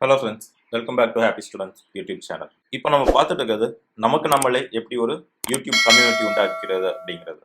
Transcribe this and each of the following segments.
Hello friends, welcome back to happy students YouTube channel. இப்போ நம்ம பார்த்துட்டு இருக்கிறது நமக்கு நம்மளே எப்படி ஒரு யூடியூப் கம்யூனிட்டி உண்டாக்கிறது அப்படிங்கிறது.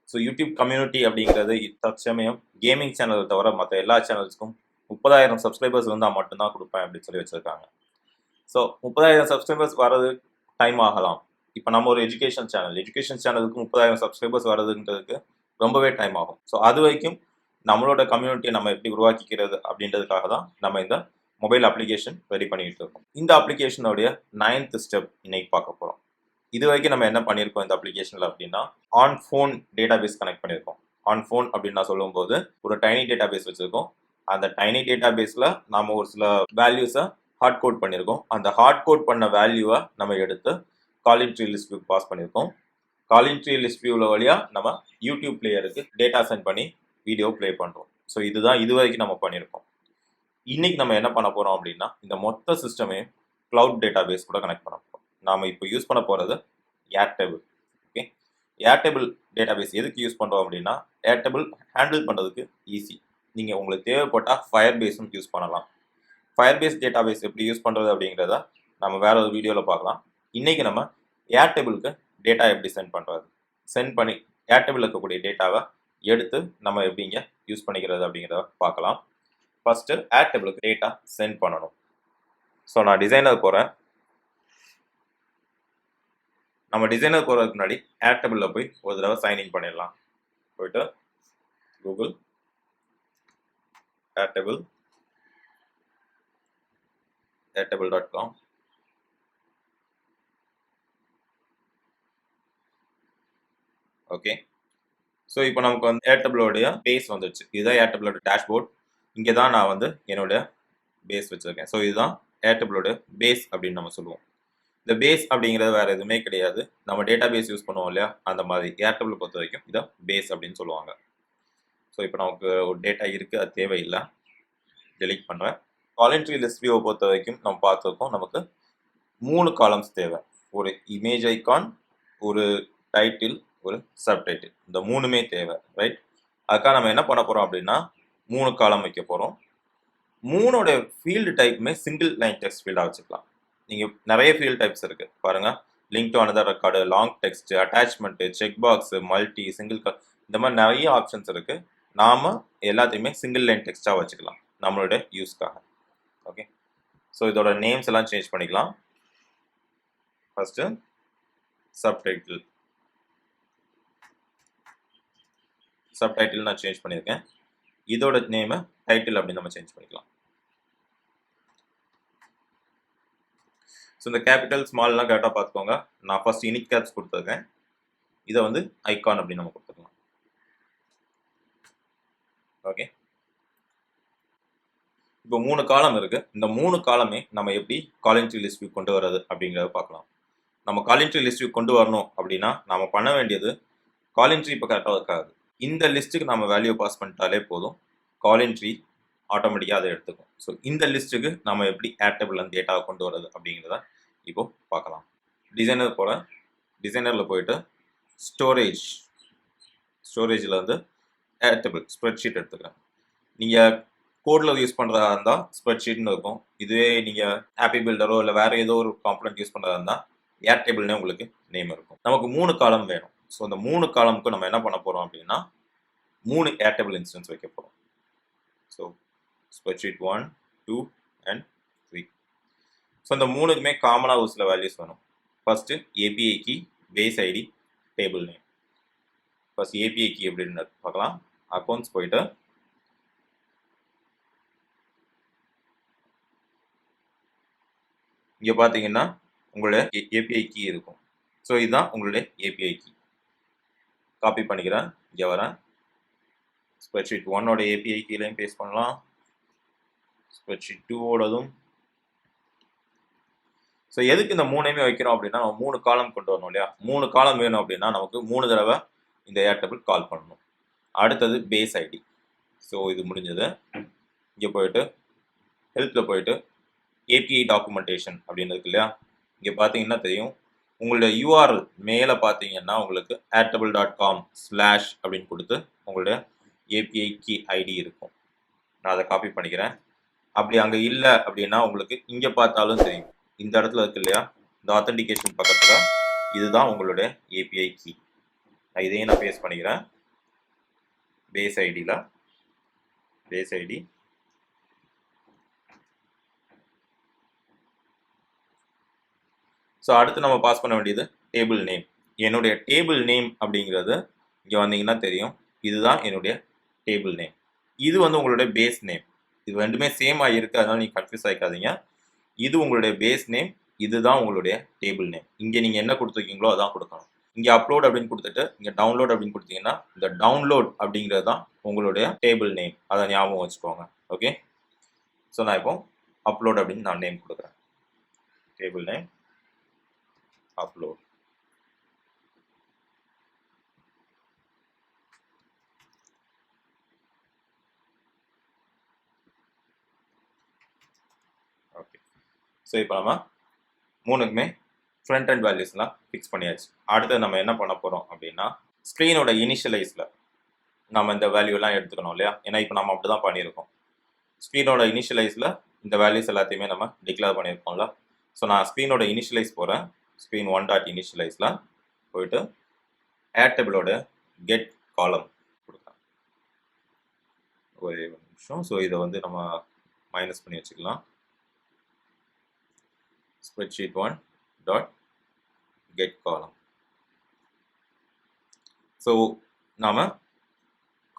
ஸோ யூடியூப் கம்யூனிட்டி அப்படிங்கிறது தற்சமயம் கேமிங் சேனல் தவிர மற்ற எல்லா சேனல்ஸ்க்கும் 30,000 சப்ஸ்கிரைபர்ஸ் வந்தால் மட்டும்தான் கொடுப்பேன் அப்படின்னு சொல்லி வச்சுருக்காங்க. ஸோ 30,000 சப்ஸ்கிரைபர்ஸ் வர்றது டைம் ஆகலாம். இப்போ நம்ம ஒரு எஜுகேஷன் சேனலுக்கு 30,000 சப்ஸ்கிரைபர்ஸ் வர்றதுன்றதுக்கு ரொம்பவே டைம் ஆகும். ஸோ அது வரைக்கும் நம்மளோட கம்யூனிட்டியை நம்ம எப்படி உருவாக்கிக்கிறது அப்படின்றதுக்காக தான் நம்ம இந்த மொபைல் அப்ளிகேஷன் ரெடி பண்ணிட்டு இருக்கோம். இந்த அப்ளிகேஷனுடைய 9th ஸ்டெப் இன்னைக்கு பார்க்க போகிறோம். இது வரைக்கும் நம்ம என்ன பண்ணியிருக்கோம் இந்த அப்ளிகேஷனில் அப்படின்னா, on phone data base connect பண்ணியிருக்கோம். ஆன் ஃபோன் அப்படின்னு நான் சொல்லும்போது ஒரு டைனி டேட்டா பேஸ் வச்சுருக்கோம். அந்த டைனி டேட்டா பேஸில் நம்ம ஒரு சில வேல்யூஸை ஹார்ட் கோட் பண்ணியிருக்கோம். அந்த ஹார்ட் கோட் பண்ண வேல்யூவை நம்ம எடுத்து calling tree list view pass பண்ணியிருக்கோம். காலிங் ட்ரீ லிஸ்ட் வியூவில் வழியாக நம்ம யூடியூப் பிளேயருக்கு டேட்டா சென்ட் பண்ணி வீடியோ ப்ளே பண்ணுறோம். ஸோ இதுதான் இது வரைக்கும் நம்ம பண்ணியிருக்கோம். இன்னைக்கு நம்ம என்ன பண்ண போறோம் அப்படின்னா, இந்த மொத்த சிஸ்டமே கிளவுட் டேட்டா பேஸ் கூட கனெக்ட் பண்ண போறோம். நாம இப்போ யூஸ் பண்ண போறது ஏர்டேபிள். ஓகே, ஏர்டேபிள் டேட்டா பேஸ் எதுக்கு யூஸ் பண்றோம் அப்படின்னா, ஏர்டேபிள் ஹேண்டில் பண்றதுக்கு ஈஸி. நீங்க உங்களுக்கு தேவைப்பட்டா ஃபயர் பேஸும் யூஸ் பண்ணலாம். ஃபயர் பேஸ் டேட்டா பேஸ் எப்படி யூஸ் பண்றது அப்படிங்கிறத நம்ம வேற ஒரு வீடியோவில் பார்க்கலாம். இன்னைக்கு நம்ம ஏர்டேபிளுக்கு டேட்டா எப்படி சென்ட் பண்ணி ஏர்டேபிள் இருக்கக்கூடிய டேட்டாவை எடுத்து நம்ம எப்படிங்க யூஸ் பண்ணிக்கிறது அப்படிங்கிறத பார்க்கலாம். ஃபர்ஸ்ட் ஏர்டேபிளுக்கு டேட்டா சென்ட் பண்ணணும். ஸோ நான் டிசைனர் போகிறேன். நம்ம டிசைனர் போகிறதுக்கு முன்னாடி ஏர்டேபிளில் போய் ஒரு தடவை சைன்இன் பண்ணிடலாம். போயிட்டு கூகுள் airtable.com. ஓகே, ஸோ இப்போ நமக்கு வந்து ஏர்டேபிளோடைய பேஸ் வந்துடுச்சு. இதுதான் ஏர்டேபிளோட டேஷ்போர்ட். இங்கே தான் நான் வந்து என்னோட பேஸ் வச்சுருக்கேன். ஸோ இதுதான் ஏர்டேபிளோட பேஸ் அப்படின்னு நம்ம சொல்லுவோம். இந்த பேஸ் அப்படிங்கிறது வேறு எதுவுமே கிடையாது. நம்ம டேட்டா பேஸ் யூஸ் பண்ணுவோம் இல்லையா, அந்த மாதிரி ஏர்டேபிள் பொறுத்த வரைக்கும் இதை பேஸ் அப்படின்னு சொல்லுவாங்க. ஸோ இப்போ நமக்கு ஒரு டேட்டா இருக்குது, அது தேவையில்லை, டெலீட் பண்ணுறேன். காலிங் ட்ரீ லிஸ்ட் வியூவை பொறுத்த வரைக்கும் நம்ம பார்த்துருக்கோம். நமக்கு 3 காலம்ஸ் தேவை. ஒரு இமேஜ் ஐகான், ஒரு டைட்டில், ஒரு சப்டைட்டில். இந்த 3மே தேவை, ரைட்? அதுக்காக நம்ம என்ன பண்ண போகிறோம் அப்படின்னா, 3 காலம் வைக்க போகிறோம். 3ஓட ஃபீல்டு டைப்புமே சிங்கிள் லைன் டெக்ஸ்ட் ஃபீல்டாக வச்சுக்கலாம். நீங்கள் நிறைய ஃபீல்ட் டைப்ஸ் இருக்குது பாருங்கள். Link to another record, long text, attachment, check box, multi, single இந்த மாதிரி நிறைய ஆப்ஷன்ஸ் இருக்குது. நாம் எல்லாத்தையுமே சிங்கிள் லைன் டெக்ஸ்ட்டாக வச்சுக்கலாம் நம்மளோட யூஸ்க்காக. ஓகே, ஸோ இதோட நேம்ஸ் எல்லாம் சேஞ்ச் பண்ணிக்கலாம். ஃபர்ஸ்ட்டு சப்டைட்டில் நான் சேஞ்ச் பண்ணியிருக்கேன். இதோட நேமை டைட்டில் அப்படின்னு நம்ம சேஞ்ச் பண்ணிக்கலாம். ஸோ இந்த கேபிட்டல் ஸ்மால்லாம் கரெக்டாக பார்த்துக்கோங்க. நான் ஃபர்ஸ்ட் யூனிக் கேப்ஸ் கொடுத்துருக்கேன். இதை வந்து ஐகான் அப்படின்னு நம்ம கொடுத்துக்கலாம். ஓகே, இப்போ 3 காலம் இருக்குது. இந்த 3 காலமே நம்ம எப்படி காலிங் ட்ரீ லிஸ்ட் வியூ கொண்டு வர்றது அப்படிங்கிறத பார்க்கலாம். நம்ம காலிங் ட்ரீ லிஸ்ட் வியூ கொண்டு வரணும் அப்படின்னா நம்ம பண்ண வேண்டியது, காலிங் ட்ரீ இப்போ கரெக்டாக இருக்காது. இந்த லிஸ்ட்டுக்கு நம்ம வேல்யூ பாஸ் பண்ணிட்டாலே போதும், காலிங் ட்ரீ ஆட்டோமேட்டிக்காக அதை எடுத்துக்கும். ஸோ இந்த லிஸ்ட்டுக்கு நம்ம எப்படி ஏர்டேபிள் அந்த டேட்டாவை கொண்டு வர்றது அப்படிங்கிறத இப்போ பார்க்கலாம். டிசைனர் போல டிசைனரில் போயிட்டு ஸ்டோரேஜில் வந்து ஏர்டேபிள் ஸ்ப்ரெட்ஷீட் எடுத்துக்கிறேன். நீங்கள் கோடில் யூஸ் பண்ணுறதா இருந்தால் ஸ்ப்ரெட்ஷீட்னு இருக்கும். இதுவே நீங்கள் ஹாப்பி பில்டரோ இல்லை வேறு ஏதோ ஒரு காம்பனண்ட் யூஸ் பண்ணுறதா இருந்தால் ஏர்டேபிள்னே உங்களுக்கு நேம் இருக்கும். நமக்கு 3 காலம் வேணும். ஸோ அந்த 3 காலமுக்கு நம்ம என்ன பண்ண போகிறோம் அப்படின்னா, 3 ஏர்டேபிள் இன்ஸ்டன்ஸ் வைக்க போகிறோம். So spreadsheet 1, 2 and 3. ஸோ இந்த 3க்குமே காமனாக ஒரு சில வேல்யூஸ் வேணும். First API key, base ID, table name. First API key எப்படின்னு பார்க்கலாம். அக்கௌண்ட்ஸ் போயிட்டு இங்கே பார்த்தீங்கன்னா உங்களுடைய ஏபிஐ கீ இருக்கும். ஸோ இதுதான் உங்களுடைய ஏபிஐ கீ. காப்பி பண்ணிக்கிறேன், இங்கே வரேன். ஸ்ப்ரெட்ஷீட் 1ஓட ஏபிஐ கீலையும் பேஸ்ட் பண்ணலாம், ஸ்ப்ரெட்ஷீட் 2ஓடதும். ஸோ எதுக்கு இந்த 3மே வைக்கிறோம் அப்படின்னா, நம்ம 3 காலம் கொண்டு வரணும் இல்லையா. 3 காலம் வேணும் அப்படின்னா நமக்கு 3 தடவை இந்த ஏர்டேபிள் கால் பண்ணணும். அடுத்தது பேஸ் ஐடி. ஸோ இது முடிஞ்சது. இங்கே போயிட்டு ஹெல்த்தில் போயிட்டு ஏபிஐ டாக்குமெண்டேஷன் அப்படின்னு இருக்கு இல்லையா. இங்கே பார்த்தீங்கன்னா தெரியும், உங்களுடைய யூஆர்எல் மேலே பார்த்தீங்கன்னா உங்களுக்கு airtable.com/ அப்படின்னு கொடுத்து உங்களுடைய ஏபிஐ கீ ஐடி இருக்கும். நான் அதை காப்பி பண்ணிக்கிறேன். அப்படி அங்கே இல்லை அப்படின்னா உங்களுக்கு இங்கே பார்த்தாலும் தெரியும். இந்த இடத்துல இருக்கு இல்லையா, இந்த ஆத்தென்டிகேஷன் பக்கத்தில் இதுதான் உங்களுடைய ஏபிஐ கீ. இதையும் நான் பேஸ்ட் பண்ணிக்கிறேன். பேஸ் ஐடியில் பேஸ் ஐடி ஸோ அடுத்து நம்ம பாஸ் பண்ண வேண்டியது டேபிள் நேம். என்னுடைய டேபிள் நேம் அப்படிங்கிறது இங்கே வந்தீங்கன்னா தெரியும், இதுதான் என்னுடைய டேபிள் நேம். இது வந்து உங்களுடைய பேஸ் நேம். இது ரெண்டுமே சேமாக இருக்குது, அதனால நீங்கள் கன்ஃபியூஸ் ஆகிக்காதீங்க. இது உங்களுடைய பேஸ் நேம், இதுதான் உங்களுடைய டேபிள் நேம். இங்கே நீங்கள் என்ன கொடுத்துருக்கீங்களோ அதான் கொடுக்கணும். இங்கே அப்லோட் அப்படின்னு கொடுத்துட்டு இங்கே டவுன்லோட் அப்படின்னு கொடுத்தீங்கன்னா இந்த டவுன்லோட் அப்படிங்கிறது தான் உங்களுடைய டேபிள் நேம். அதை ஞாபகம் வச்சுக்கோங்க. ஓகே, ஸோ நான் இப்போ அப்லோட் அப்படின்னு நான் நேம் கொடுக்குறேன். Table name upload. Okay, so இப்போ நம்ம மூணுக்குமே ஃப்ரண்ட் அண்ட் வேல்யூஸ்லாம் ஃபிக்ஸ் பண்ணியாச்சு. அடுத்து நம்ம என்ன பண்ண போகிறோம் அப்படின்னா, ஸ்க்ரீனோட இனிஷியலைஸில் நம்ம இந்த வேல்யூலாம் எடுத்துக்கணும் இல்லையா, ஏன்னா இப்போ நம்ம அப்படி தான் பண்ணியிருக்கோம். ஸ்க்ரீனோட இனிஷியலைஸில் இந்த வேல்யூஸ் எல்லாத்தையுமே நம்ம டிக்ளேர் பண்ணியிருக்கோம்ல. ஸோ நான் ஸ்க்ரீனோட இனிஷியலைஸ் போகிறேன். ஸ்க்ரீன் 1.initializeல போயிட்டு airtable கெட் காலம் கொடுக்கலாம். ஒரே ஒரு நிமிஷம். ஸோ இதை வந்து நம்ம மைனஸ் பண்ணி வச்சுக்கலாம். Spreadsheet 1.get column. ஸோ நாம்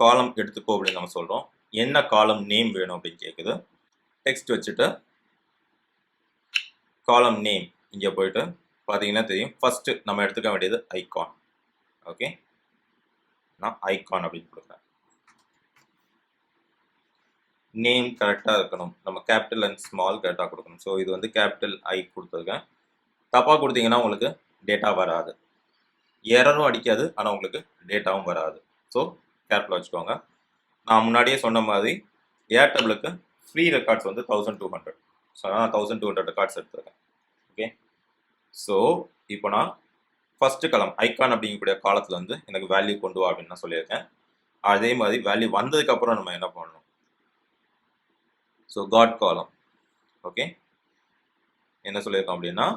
காலம் எடுத்துக்கோ அப்படின்னு நம்ம சொல்கிறோம். என்ன காலம் நேம் வேணும் அப்படின்னு கேட்குது. டெக்ஸ்ட் வச்சுட்டு காலம் நேம் இங்கே போயிட்டு பார்த்தீங்கன்னா தெரியும், ஃபஸ்ட்டு நம்ம எடுத்துக்க வேண்டியது ஐகான். ஓகே, நான் ஐகான் அப்படின்னு கொடுக்குறேன். நேம் கரெக்டாக இருக்கணும், நம்ம கேபிட்டல் அண்ட் ஸ்மால் கரெக்டாக கொடுக்கணும். ஸோ இது வந்து கேபிட்டல் ஐ கொடுத்துருக்கேன். தப்பாக கொடுத்தீங்கன்னா உங்களுக்கு டேட்டா வராது, எரரும் அடிக்காது, ஆனால் உங்களுக்கு டேட்டாவும் வராது. ஸோ கேர்ஃபுல்லாக வச்சுக்கோங்க. நான் முன்னாடியே சொன்ன மாதிரி ஏர்டபிளுக்கு ஃப்ரீ ரெக்கார்ட்ஸ் வந்து 1200. ஸோ நான் 1200 ரெக்கார்ட்ஸ் எடுத்துருக்கேன். ஓகே, ஸோ இப்போ நான் ஃபஸ்ட்டு காலம் ஐகான் அப்படிங்கக்கூடிய காலத்தில் வந்து எனக்கு வேல்யூ கொண்டு வா அப்படின்னு நான் சொல்லியிருக்கேன். அதே மாதிரி வேல்யூ வந்ததுக்கப்புறம் நம்ம என்ன பண்ணணும், ஸோ காட் காலம். ஓகே, என்ன சொல்லியிருக்கோம் அப்படின்னா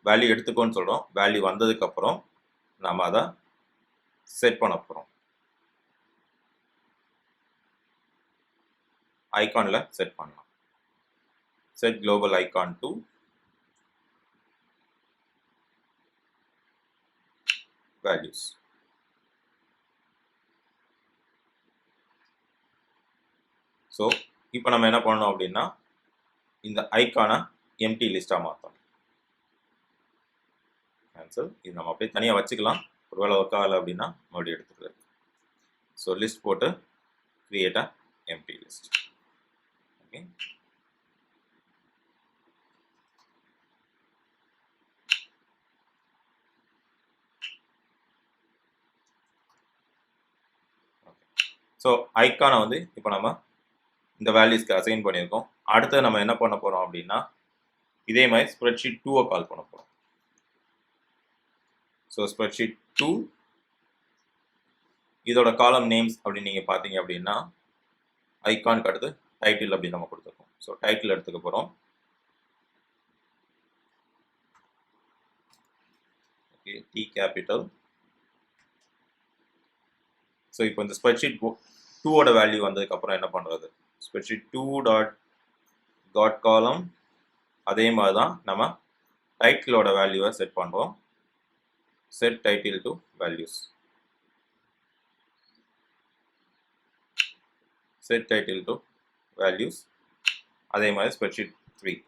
வேல்யூ எடுத்துக்கோன்னு சொல்கிறோம். வேல்யூ வந்ததுக்கப்புறம் நம்ம அதை செட் பண்ண போகிறோம். ஐகானில் செட் பண்ணலாம். Set global icon to values. So இப்போ நம்ம என்ன பண்ணணும் அப்படின்னா இந்த ஐகானை எம்டி லிஸ்ட்டாக மாற்றணும். ஆன்சர் இது நம்ம அப்படியே தனியாக வச்சுக்கலாம். ஒருவேளை ஒர்க் ஆகலை அப்படின்னா மறுபடியும் எடுத்துக்கிறது. ஸோ லிஸ்ட் போட்டு create a empty list. Okay, so ஐகானை வந்து இப்போ நம்ம இந்த வேல்யூஸ்க்கு அசைன் பண்ணியிருக்கோம். அடுத்து நம்ம என்ன பண்ண போகிறோம் அப்படின்னா இதே மாதிரி ஸ்ப்ரெட்ஷீட் 2 கால் பண்ண போகிறோம். ஸோ ஸ்ப்ரெட்ஷீட் 2 இதோட காலம் நேம்ஸ் அப்படின்னு நீங்கள் பார்த்தீங்க அப்படின்னா ஐகானுக்கு அடுத்து டைட்டில் அப்படின்னு நம்ம கொடுத்துருக்கோம். ஸோ டைட்டில் எடுத்துக்க போகிறோம். Okay, D capital. ஸோ இப்போ இந்த ஸ்ப்ரெட்ஷீட் 2 வேல்யூ வந்ததுக்கப்புறம் என்ன பண்ணுறது, ஸ்ப்ரெட்ஷீட் 2.got காலம். அதே மாதிரி தான் நம்ம டைட்டிலோட வேல்யூவை செட் பண்ணுறோம். Set title to values. Set title to values. அதே மாதிரி ஸ்ப்ரெட்ஷீட் 3.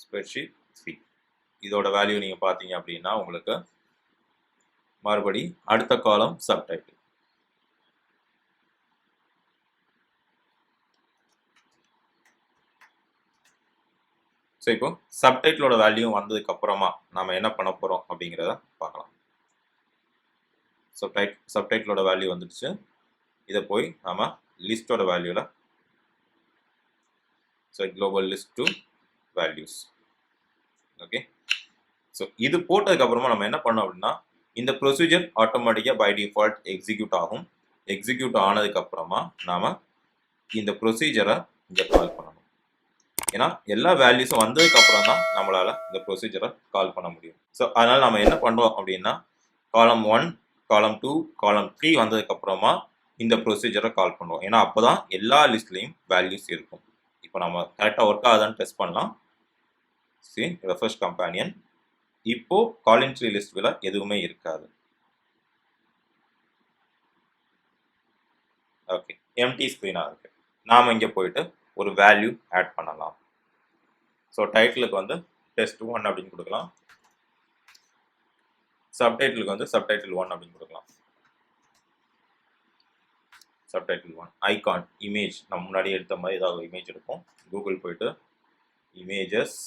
ஸ்ப்ரெட்ஷீட் 3 இதோட வேல்யூ நீங்கள் பார்த்தீங்க அப்படின்னா உங்களுக்கு மறுபடி அடுத்த காலம் சப்டைட்டில். ஸோ இப்போ சப்டைட்டிலோட வேல்யூ வந்ததுக்கு அப்புறமா நம்ம என்ன பண்ண போகிறோம் அப்படிங்கிறத பார்க்கலாம். சப்டைட்டிலோட வேல்யூ வந்துடுச்சு. இதை போய் நம்ம லிஸ்டோட வேல்யூவில் so global list to values. Okay, so இது போட்டதுக்கு அப்புறமா நம்ம என்ன பண்ணோம் அப்படின்னா இந்த ப்ரொசீஜர் ஆட்டோமேட்டிக்காக பை டிஃபால்ட் எக்ஸிக்யூட் ஆகும். எக்ஸிக்யூட் ஆனதுக்கப்புறமா நாம் இந்த ப்ரொசீஜரை இங்கே கால் பண்ணணும். ஏன்னா எல்லா வேல்யூஸும் வந்ததுக்கப்புறம் தான் நம்மளால் இந்த ப்ரொசீஜரை கால் பண்ண முடியும். ஸோ அதனால் நம்ம என்ன பண்ணுறோம் அப்படின்னா காலம் 1, காலம் 2, காலம் 3 வந்ததுக்கப்புறமா இந்த ப்ரொசீஜரை கால் பண்ணுவோம். ஏன்னா அப்போ தான் எல்லா லிஸ்ட்லேயும் வேல்யூஸ் இருக்கும். இப்போ நம்ம கரெக்டாக ஒர்க் ஆகுதான்னு டெஸ்ட் பண்ணலாம். See, refresh companion. இப்போ காலிங் ட்ரீ லிஸ்ட்ல எதுவுமே இருக்காது. ஓகே, எம்டி ஸ்க்ரீனா இருக்கு. நாம இங்க போயிட்டு ஒரு வேல்யூ ஆட் பண்ணலாம். ஸோ டைட்டிலுக்கு வந்து டெஸ்ட் 1 அப்படின்னு கொடுக்கலாம். சப்டைட்டிலுக்கு வந்து சப்டைட்டில் 1 அப்படின்னு கொடுக்கலாம். சப்டைட்டில் 1 ஐகான் இமேஜ் நம்ம முன்னாடி எடுத்த மாதிரி ஏதாவது இமேஜ் இருக்கும். கூகுள் போயிட்டு இமேஜஸ்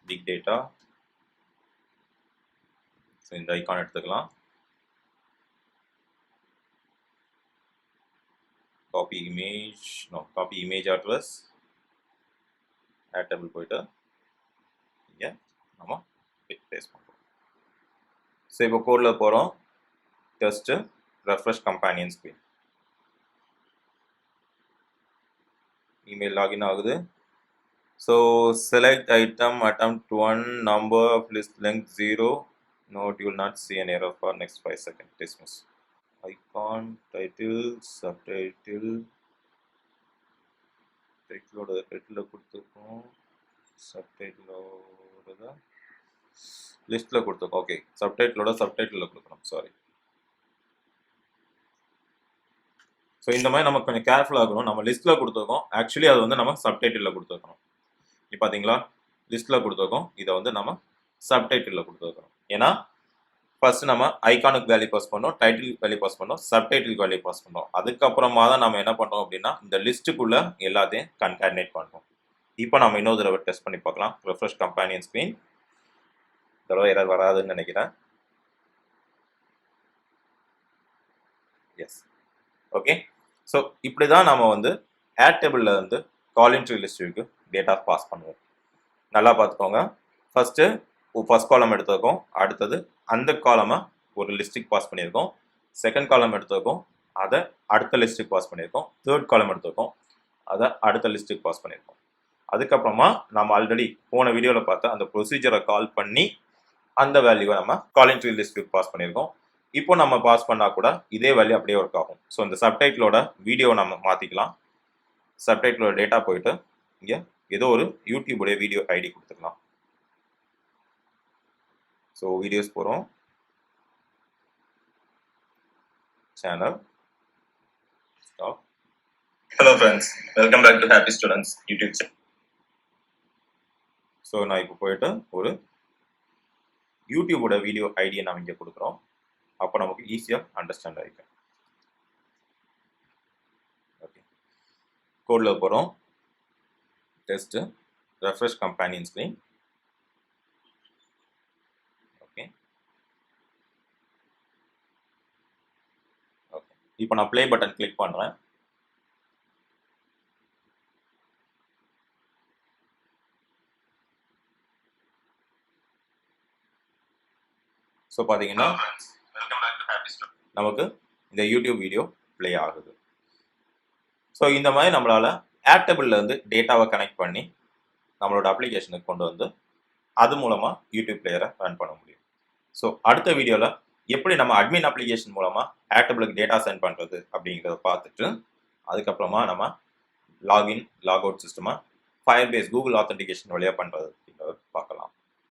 பிக் டேட்டா, ஸோ இந்த ஐகான் எடுத்துக்கலாம். Copy image, no copy image address, airtable போயிட்டு இங்கே நம்ம பேஸ்ட் பண்ணுறோம். ஸோ இப்போ கோடில் போகிறோம். Just refresh companion screen, email login ஆகுது. So select item attempt 1 number of list length 0. Note you will not see an error for next 5 seconds. Dismiss. Icon, title, subtitle. டைட்டிலோட கொடுத்துருக்கோம், சப்டைட்டிலோட லிஸ்ட்டில் கொடுத்துருக்கோம். ஓகே, சப்டைட்டிலில் கொடுக்கணும், sorry. So இந்த மாதிரி நம்ம கொஞ்சம் கேர்ஃபுல்லாக இருக்கணும். நம்ம லிஸ்ட்டில் கொடுத்துருக்கோம், ஆக்சுவலி அது வந்து நம்ம சப்டைட்டிலில் கொடுத்துருக்கணும். இப்போ பார்த்தீங்களா, லிஸ்ட்டில் கொடுத்துருக்கோம், இதை வந்து நம்ம சப்டைட்டிலில் கொடுத்துருக்கோம். ஏன்னா ஃபர்ஸ்ட் நம்ம ஐகானுக்கு வேல்யூ பாஸ் பண்ணோம், டைட்டிலுக்கு வேல்யூ பாஸ் பண்ணோம், சப்டைட்டிலுக்கு வேல்யூ பாஸ் பண்ணோம். அதுக்கப்புறமா தான் நம்ம என்ன பண்ணுறோம் அப்படின்னா இந்த லிஸ்ட்டுக்குள்ள எல்லாத்தையும் கன்கார்டினேட் பண்ணுறோம். இப்போ நம்ம இன்னொரு தடவை டெஸ்ட் பண்ணி பார்க்கலாம். Refresh companion screen. தடவை எரர் வராதுன்னு நினைக்கிறேன். S, okay. ஸோ இப்படி தான் நம்ம வந்து ஏர்டேபிளில் வந்து காலிங் ட்ரீ லிஸ்ட்டுக்கு டேட்டா பாஸ் பண்ணுவோம். நல்லா பார்த்துக்கோங்க. ஃபர்ஸ்ட் காலம் எடுத்துருக்கோம், அடுத்தது அந்த காலமை ஒரு லிஸ்ட்டுக்கு பாஸ் பண்ணியிருக்கோம், செகண்ட் காலம் எடுத்துருக்கோம், அதை அடுத்த லிஸ்ட்டுக்கு பாஸ் பண்ணியிருக்கோம், தேர்ட் காலம் எடுத்துருக்கோம், அதை அடுத்த லிஸ்ட்டுக்கு பாஸ் பண்ணியிருக்கோம். அதுக்கப்புறமா நம்ம ஆல்ரெடி போன வீடியோவில் பார்த்த அந்த ப்ரொசீஜரை கால் பண்ணி அந்த வேல்யூவை நம்ம காலிங் ட்ரீ லிஸ்ட்டுக்கு பாஸ் பண்ணியிருக்கோம். இப்போ நம்ம பாஸ் பண்ணால் கூட இதே வேல்யூ அப்படியே ஒர்க் ஆகும். ஸோ இந்த சப்டைட்டிலோட வீடியோவை நம்ம மாற்றிக்கலாம். சப்டைட்டிலோட டேட்டா போயிட்டு இங்கே ஏதோ ஒரு யூடியூபுடைய வீடியோ ஐடி கொடுத்துக்கலாம். ஸோ வீடியோஸ் போகிறோம், channel stop. Hello friends, welcome back to happy students YouTube channel. So நான் இப்போ போயிட்டு ஒரு யூடியூபோட வீடியோ ஐடியை நம்ம இங்கே கொடுக்குறோம். அப்போ நமக்கு ஈஸியாக அண்டர்ஸ்டாண்ட் ஆகிக்கும். ஓகே, கோடில் போகிறோம். Test refresh companion screen. இப்போ நான் ப்ளே பட்டன் கிளிக் பண்ணுறேன். ஸோ பார்த்தீங்கன்னா நமக்கு இந்த யூடியூப் வீடியோ ப்ளே ஆகுது. ஸோ இந்த மாதிரி நம்மளால் ஏர்டேபிளில் இருந்து டேட்டாவை கனெக்ட் பண்ணி நம்மளோட அப்ளிகேஷனுக்கு கொண்டு வந்து அது மூலமாக யூடியூப் பிளேயரை ரன் பண்ண முடியும். ஸோ அடுத்த வீடியோவில் எப்படி நம்ம அட்மின் அப்ளிகேஷன் மூலமாக ஏர்டேபிளுக்கு டேட்டா சென்ட் பண்ணுறது அப்படிங்கிறத பார்த்துட்டு அதுக்கப்புறமா நம்ம லாகின் லாக் அவுட் சிஸ்டமாக ஃபயர்பேஸ் கூகுள் ஆத்தென்டிகேஷன் வழியாக பண்ணுறது அப்படிங்கிறத பார்க்கலாம்.